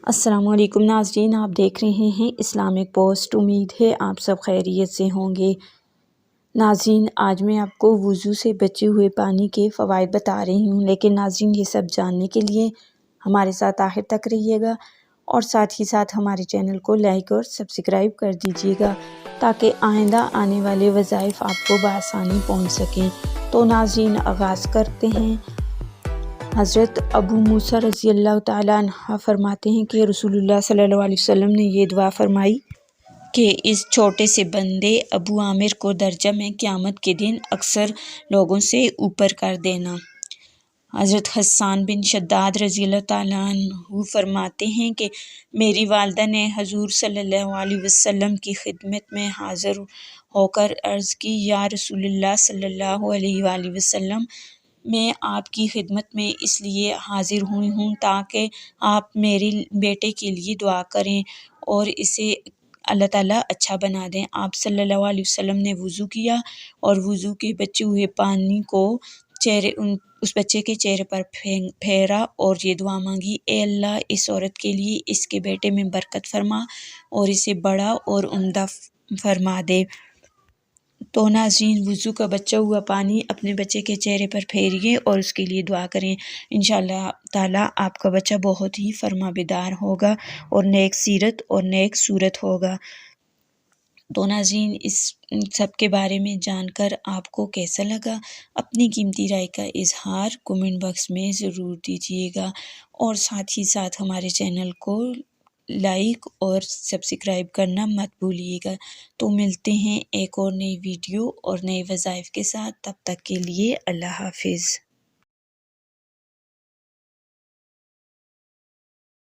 السلام علیکم ناظرین، آپ دیکھ رہے ہیں اسلامک پوسٹ۔ امید ہے آپ سب خیریت سے ہوں گے۔ ناظرین، آج میں آپ کو وضو سے بچے ہوئے پانی کے فوائد بتا رہی ہوں، لیکن ناظرین یہ سب جاننے کے لیے ہمارے ساتھ آخر تک رہیے گا اور ساتھ ہی ساتھ ہمارے چینل کو لائک اور سبسکرائب کر دیجیے گا تاکہ آئندہ آنے والے وظائف آپ کو بآسانی پہنچ سکیں۔ تو ناظرین آغاز کرتے ہیں۔ حضرت ابو موسیٰ رضی اللہ تعالیٰ عنہ فرماتے ہیں کہ رسول اللہ صلی اللہ علیہ وسلم نے یہ دعا فرمائی کہ اس چھوٹے سے بندے ابو عامر کو درجہ میں قیامت کے دن اکثر لوگوں سے اوپر کر دینا۔ حضرت حسان بن شداد رضی اللہ تعالیٰ عنہ فرماتے ہیں کہ میری والدہ نے حضور صلی اللہ علیہ وسلم کی خدمت میں حاضر ہو کر عرض کی، یا رسول اللہ صلی اللہ علیہ وآلہ وسلم، میں آپ کی خدمت میں اس لیے حاضر ہوئی ہوں تاکہ آپ میرے بیٹے کے لیے دعا کریں اور اسے اللہ تعالیٰ اچھا بنا دیں۔ آپ صلی اللہ علیہ وسلم نے وضو کیا اور وضو کے بچے ہوئے پانی کو اس بچے کے چہرے پر پھیرا اور یہ دعا مانگی، اے اللہ اس عورت کے لیے اس کے بیٹے میں برکت فرما اور اسے بڑا اور عمدہ فرما دے۔ تو ناظرین، وضو کا بچا ہوا پانی اپنے بچے کے چہرے پر پھیریے اور اس کے لیے دعا کریں۔ انشاءاللہ تعالیٰ آپ کا بچہ بہت ہی فرما بدار ہوگا اور نیک سیرت اور نیک صورت ہوگا۔ تو ناظرین، اس سب کے بارے میں جان کر آپ کو کیسا لگا؟ اپنی قیمتی رائے کا اظہار کمنٹ باکس میں ضرور دیجیے گا اور ساتھ ہی ساتھ ہمارے چینل کو لائک اور سبسکرائب کرنا مت بھولیے گا۔ تو ملتے ہیں ایک اور نئی ویڈیو اور نئے وظائف کے ساتھ، تب تک کے لیے اللہ حافظ۔